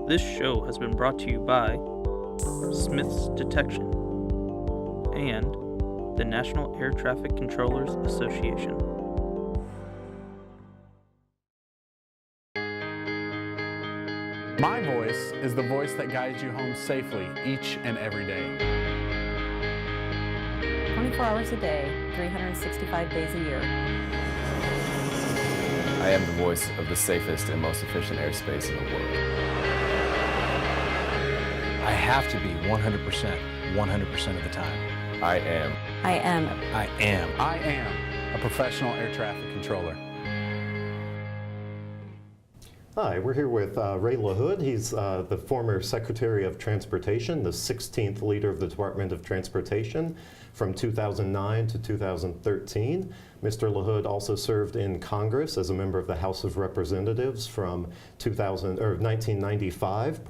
This show has been brought to you by Smith's Detection and the National Air Traffic Controllers Association. My voice is the voice that guides you home safely each and every day. 24 hours a day, 365 days a year. I am the voice of the safest and most efficient airspace in the world. I have to be 100% of the time. I am. I am. I am. I am a professional air traffic controller. Hi, we're here with Ray LaHood. He's the former Secretary of Transportation, the 16th leader of the Department of Transportation from 2009 to 2013. Mr. LaHood also served in Congress as a member of the House of Representatives from 1995,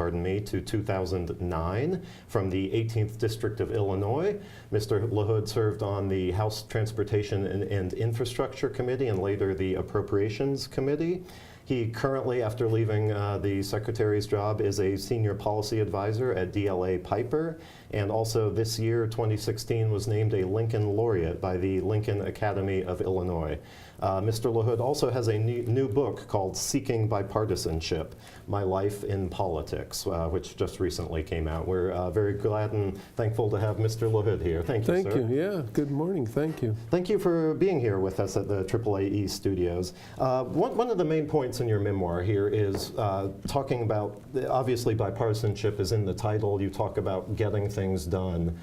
to 2009, from the 18th District of Illinois. Mr. LaHood served on the House Transportation and Infrastructure Committee and later the Appropriations Committee. He currently, after leaving the Secretary's job, is a senior policy advisor at DLA Piper, and also this year, 2016, was named a Lincoln Laureate by the Lincoln Academy of Illinois. Mr. LaHood also has a new book called Seeking Bipartisanship, My Life in Politics, which just recently came out. We're very glad and thankful to have Mr. LaHood here. Thank you, sir. Thank you. Yeah, good morning. Thank you. Thank you for being here with us at the AAAE studios. One of the main points in your memoir here is talking about, obviously bipartisanship is in the title. You talk about getting things done.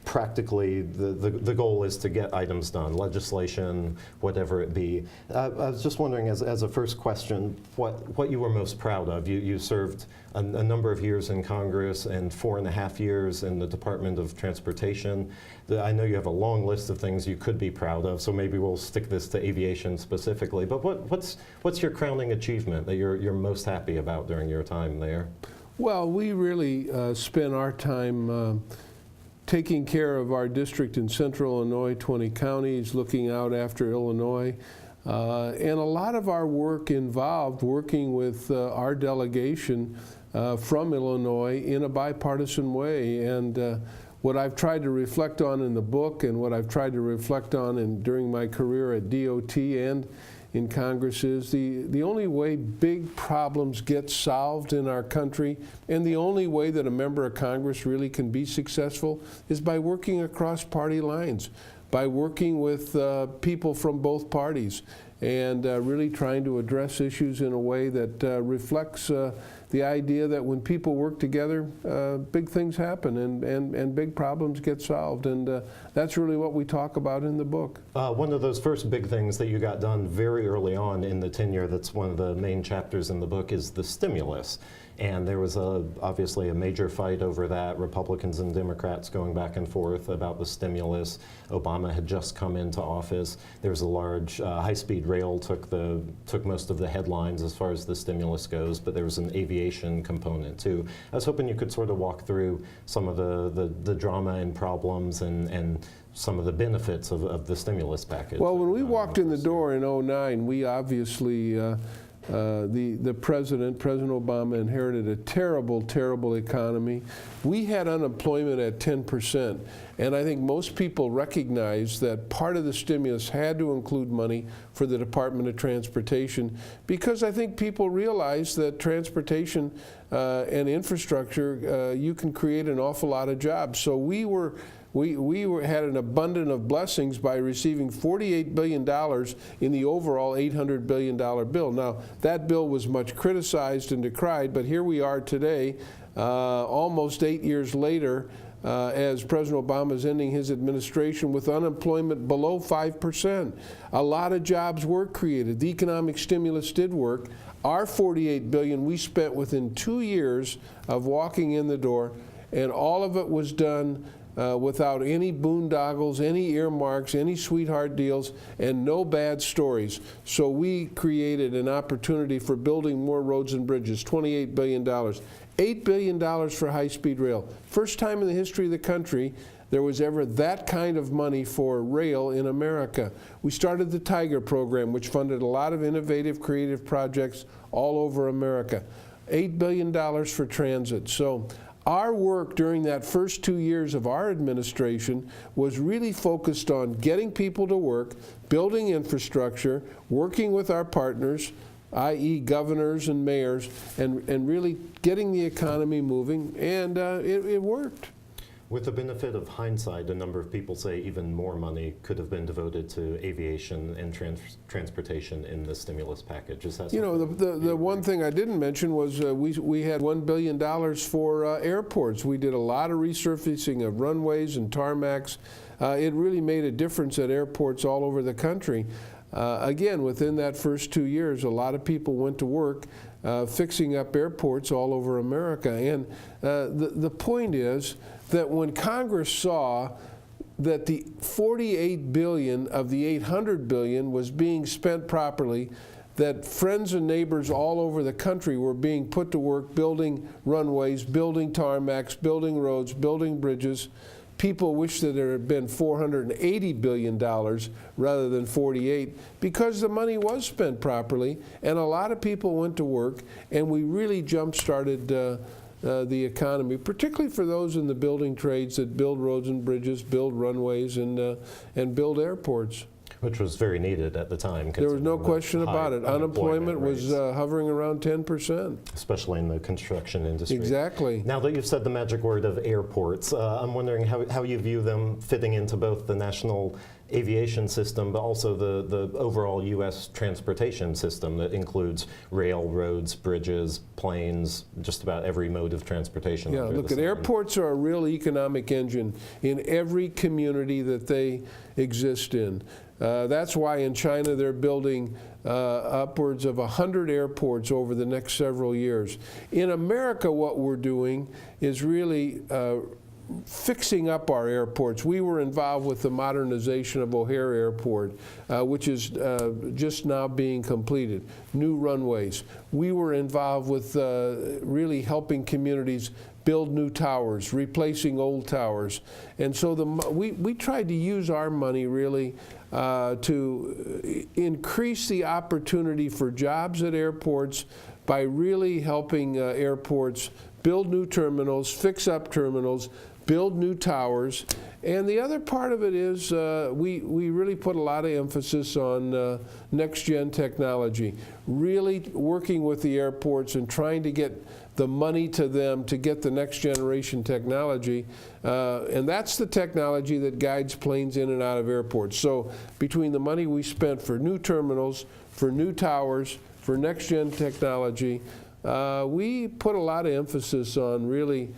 Practically, the goal is to get items done, legislation, whatever it be. I was just wondering, as a first question, what you were most proud of. You served a number of years in Congress and 4.5 years in the Department of Transportation. I know you have a long list of things you could be proud of, so maybe we'll stick this to aviation specifically. But what's your crowning achievement that you're most happy about during your time there? Well, we really spent our time taking care of our district in central Illinois, 20 counties, looking out after Illinois. And a lot of our work involved working with our delegation from Illinois in a bipartisan way. And what I've tried to reflect on in the book and what I've tried to reflect on during my career at DOT and in Congress is the only way big problems get solved in our country, and the only way that a member of Congress really can be successful is by working across party lines, by working with people from both parties, and really trying to address issues in a way that reflects the idea that when people work together, big things happen and big problems get solved. And that's really what we talk about in the book. One of those first big things that you got done very early on in the tenure, that's one of the main chapters in the book, is the stimulus. And there was obviously a major fight over that, Republicans and Democrats going back and forth about the stimulus. Obama had just come into office. There was a large high-speed rail took most of the headlines as far as the stimulus goes, but there was an aviation component too. I was hoping you could sort of walk through some of the drama and problems and some of the benefits of the stimulus package. Well, when we walked in the door in '09, we obviously President Obama inherited a terrible, terrible economy. We had unemployment at 10%, and I think most people recognize that part of the stimulus had to include money for the Department of Transportation, because I think people realize that transportation and infrastructure, you can create an awful lot of jobs. So we had an abundance of blessings by receiving $48 billion in the overall $800 billion bill. Now, that bill was much criticized and decried, but here we are today, almost 8 years later, as President Obama is ending his administration with unemployment below 5%. A lot of jobs were created. The economic stimulus did work. Our $48 billion we spent within 2 years of walking in the door, and all of it was done without any boondoggles, any earmarks, any sweetheart deals, and no bad stories. So we created an opportunity for building more roads and bridges, $28 billion. $8 billion for high-speed rail. First time in the history of the country there was ever that kind of money for rail in America. We started the Tiger program, which funded a lot of innovative, creative projects all over America. $8 billion for transit. So our work during that first 2 years of our administration was really focused on getting people to work, building infrastructure, working with our partners, i.e. governors and mayors, and really getting the economy moving, and it worked. With the benefit of hindsight, a number of people say even more money could have been devoted to aviation and transportation in the stimulus package. Is that you know, the one thing I didn't mention was we had $1 billion for airports. We did a lot of resurfacing of runways and tarmacs. It really made a difference at airports all over the country. Again, within that first 2 years, a lot of people went to work fixing up airports all over America. And the point is that when Congress saw that the $48 billion of the $800 billion was being spent properly, that friends and neighbors all over the country were being put to work building runways, building tarmacs, building roads, building bridges, people wish that there had been $480 billion rather than 48, because the money was spent properly, and a lot of people went to work, and we really jump-started the economy, particularly for those in the building trades that build roads and bridges, build runways, and build airports. Which was very needed at the time. There was no question about it. Unemployment was hovering around 10%. Especially in the construction industry. Exactly. Now that you've said the magic word of airports, I'm wondering how you view them fitting into both the national aviation system, but also the overall U.S. transportation system that includes rail, roads, bridges, planes, just about every mode of transportation. Yeah, look, airports are a real economic engine in every community that they exist in. That's why in China they're building upwards of 100 airports over the next several years. In America, what we're doing is really fixing up our airports. We were involved with the modernization of O'Hare Airport, which is just now being completed. New runways. We were involved with really helping communities build new towers, replacing old towers. And so we tried to use our money really to increase the opportunity for jobs at airports by really helping airports build new terminals, fix up terminals, build new towers. And the other part of it is we really put a lot of emphasis on next-gen technology, really working with the airports and trying to get the money to them to get the next generation technology. And that's the technology that guides planes in and out of airports. So between the money we spent for new terminals, for new towers, for next-gen technology, we put a lot of emphasis on really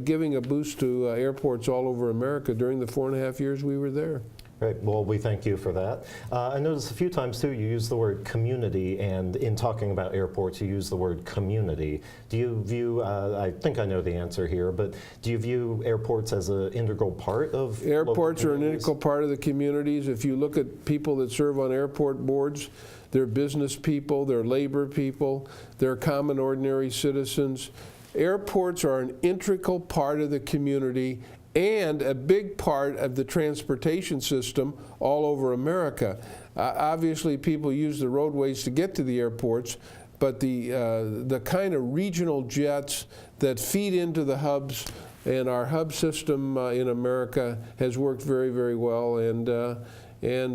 giving a boost to airports all over America during the 4.5 years we were there. Right. Well, we thank you for that. I noticed a few times, too, you use the word community, and in talking about airports, you use the word community. Do you view, I think I know the answer here, but do you view airports as an integral part of airports are an integral part of the communities. If you look at people that serve on airport boards, they're business people, they're labor people, they're common ordinary citizens. Airports are an integral part of the community and a big part of the transportation system all over America. Obviously, people use the roadways to get to the airports, but the kind of regional jets that feed into the hubs, and our hub system in America has worked very, very well. And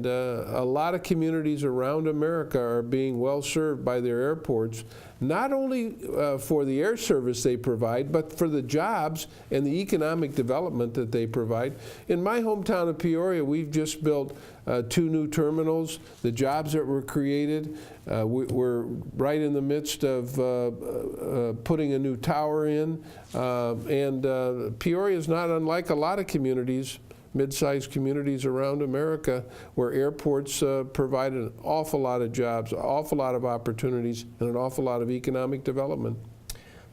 a lot of communities around America are being well served by their airports, not only for the air service they provide, but for the jobs and the economic development that they provide. In my hometown of Peoria, we've just built 2 new terminals. The jobs that were created, we're right in the midst of putting a new tower in. Peoria is not unlike a lot of communities, mid-sized communities around America, where airports provide an awful lot of jobs, an awful lot of opportunities, and an awful lot of economic development.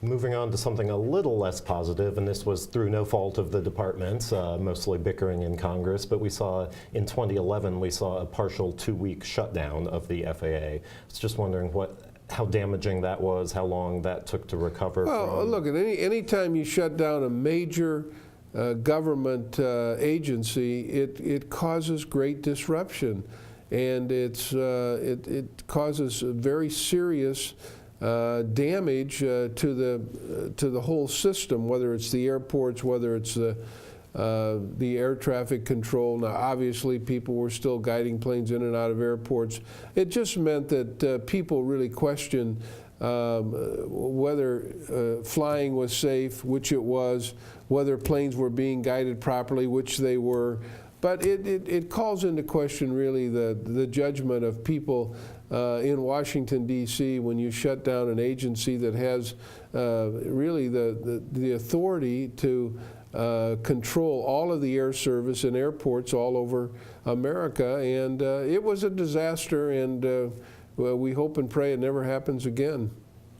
Moving on to something a little less positive, and this was through no fault of the departments, mostly bickering in Congress, but we saw in 2011, we saw a partial 2-week shutdown of the FAA. I was just wondering how damaging that was, how long that took to recover from. Look, any time you shut down a major government agency, it causes great disruption, and it causes very serious damage to the whole system, whether it's the airports, whether it's the air traffic control. Now, obviously, people were still guiding planes in and out of airports. It just meant that people really questioned whether flying was safe, which it was, whether planes were being guided properly, which they were. But it calls into question really the judgment of people in Washington, D.C. when you shut down an agency that has really the authority to control all of the air service and airports all over America. And it was a disaster, and we hope and pray it never happens again.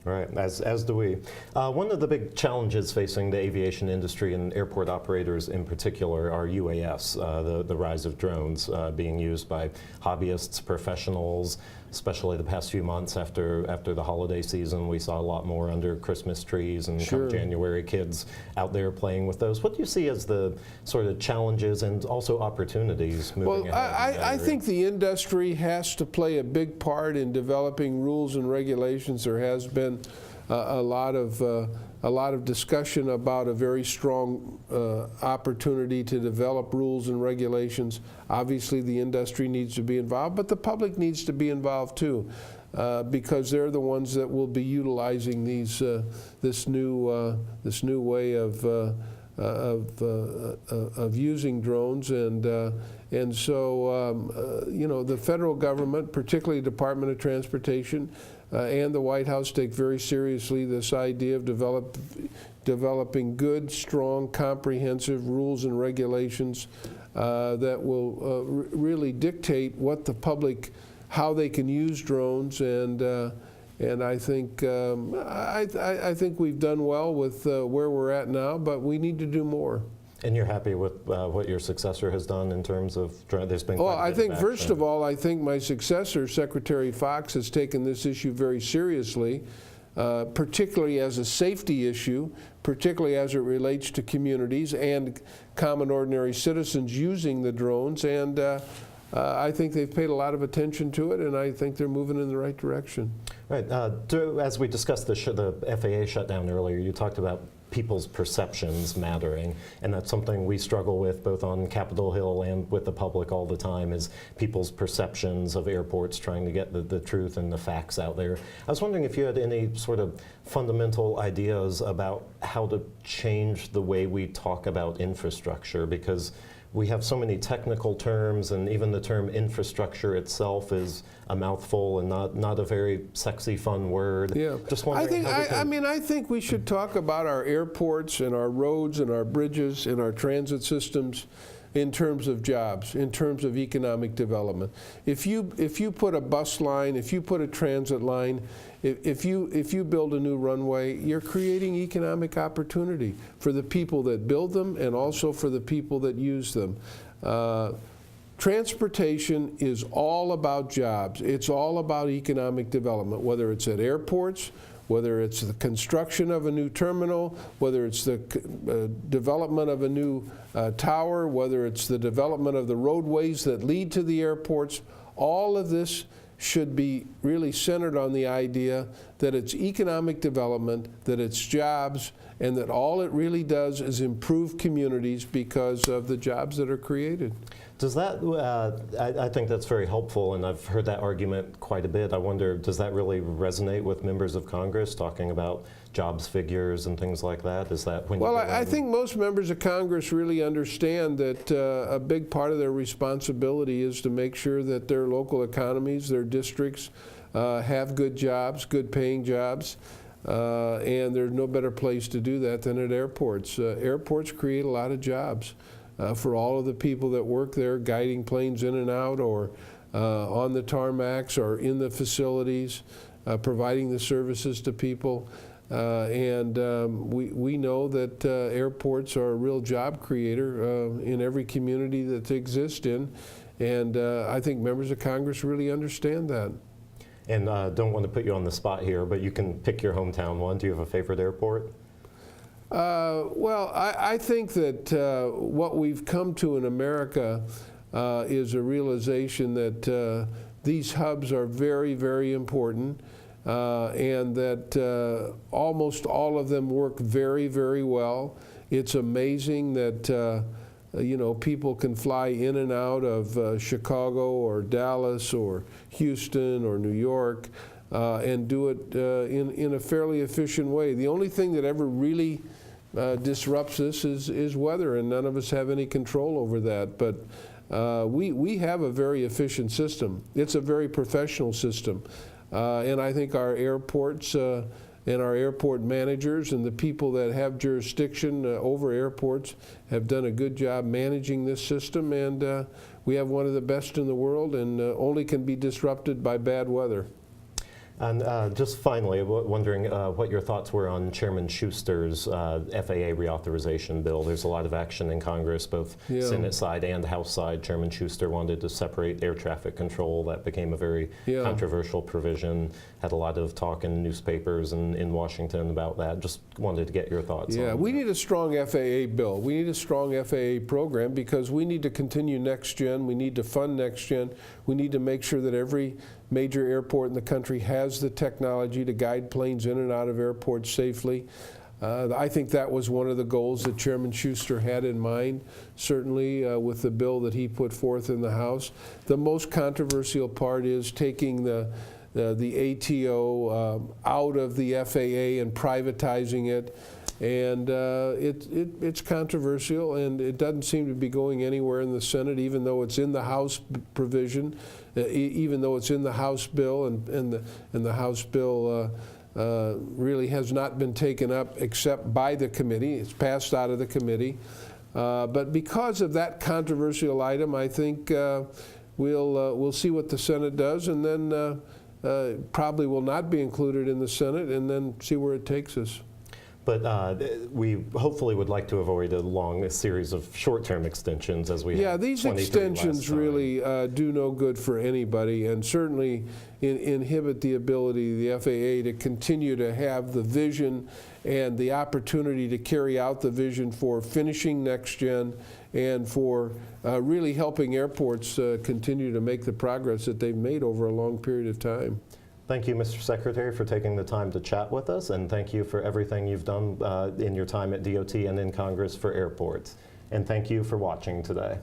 Right, as do we. One of the big challenges facing the aviation industry and airport operators in particular are UAS, the rise of drones being used by hobbyists, professionals, especially the past few months after the holiday season. We saw a lot more under Christmas trees and come January, kids out there playing with those. What do you see as the sort of challenges and also opportunities moving ahead? I think the industry has to play a big part in developing rules and regulations. There has been a lot of discussion about a very strong opportunity to develop rules and regulations. Obviously, the industry needs to be involved, but the public needs to be involved too, because they're the ones that will be utilizing this new way of using drones, and so you know, the federal government, particularly the Department of Transportation, and the White House take very seriously this idea of developing good, strong, comprehensive rules and regulations that will really dictate what the public, how they can use drones, and I think I think we've done well with where we're at now, but we need to do more. And you're happy with what your successor has done in terms of there's been quite a bit I think of first action. of all, I think my successor, Secretary Fox, has taken this issue very seriously, particularly as a safety issue, particularly as it relates to communities and common ordinary citizens using the drones. And I think they've paid a lot of attention to it, and I think they're moving in the right direction. Right. As we discussed the FAA shutdown earlier, you talked about people's perceptions mattering, and that's something we struggle with both on Capitol Hill and with the public all the time, is people's perceptions of airports, trying to get the truth and the facts out there. I was wondering if you had any sort of fundamental ideas about how to change the way we talk about infrastructure, because we have so many technical terms, and even the term infrastructure itself is a mouthful and not a very sexy, fun word. Yeah, just wondering I think we should talk about our airports and our roads and our bridges and our transit systems in terms of jobs, in terms of economic development. If you put a bus line, if you put a transit line, if you build a new runway, you're creating economic opportunity for the people that build them and also for the people that use them. Transportation is all about jobs. It's all about economic development, whether it's at airports, whether it's the construction of a new terminal, whether it's the development of a new tower, whether it's the development of the roadways that lead to the airports. All of this should be really centered on the idea that it's economic development, that it's jobs, and that all it really does is improve communities because of the jobs that are created. Does that, I think that's very helpful, and I've heard that argument quite a bit. I wonder, does that really resonate with members of Congress, talking about jobs figures and things like that? Is that when Well, I think most members of Congress really understand that a big part of their responsibility is to make sure that their local economies, their districts, have good jobs, good paying jobs. And there's no better place to do that than at airports. Airports create a lot of jobs for all of the people that work there, guiding planes in and out, or on the tarmacs, or in the facilities, providing the services to people. And we know that airports are a real job creator in every community that they exist in. And I think members of Congress really understand that. And don't want to put you on the spot here, but you can pick your hometown one. Do you have a favorite airport? Well, I think that what we've come to in America is a realization that these hubs are very, very important. and that almost all of them work very, very well. It's amazing that you know, people can fly in and out of Chicago or Dallas or Houston or New York and do it in a fairly efficient way. The only thing that ever really disrupts this is weather, and none of us have any control over that. But we have a very efficient system. It's a very professional system. And I think our airports and our airport managers and the people that have jurisdiction over airports have done a good job managing this system, and we have one of the best in the world, and only can be disrupted by bad weather. And just finally, wondering what your thoughts were on Chairman Schuster's FAA reauthorization bill. There's a lot of action in Congress, both Senate side and House side. Chairman Schuster wanted to separate air traffic control. That became a very controversial provision. Had a lot of talk in newspapers and in Washington about that. Just wanted to get your thoughts on that. We need a strong FAA bill. We need a strong FAA program because we need to continue next gen. We need to fund next gen. We need to make sure that every major airport in the country has the technology to guide planes in and out of airports safely. I think that was one of the goals that Chairman Schuster had in mind, certainly with the bill that he put forth in the House. The most controversial part is taking the ATO out of the FAA and privatizing it. And it's controversial, and it doesn't seem to be going anywhere in the Senate, even though it's in the House provision, even though it's in the House bill, and the House bill really has not been taken up except by the committee. It's passed out of the committee. But because of that controversial item, I think we'll see what the Senate does, and then probably will not be included in the Senate, and then see where it takes us. But we hopefully would like to avoid a long series of short-term extensions as we had these extensions really do no good for anybody, and certainly inhibit the ability of the FAA to continue to have the vision and the opportunity to carry out the vision for finishing next gen and for really helping airports continue to make the progress that they've made over a long period of time. Thank you, Mr. Secretary, for taking the time to chat with us, and thank you for everything you've done in your time at DOT and in Congress for airports. And thank you for watching today.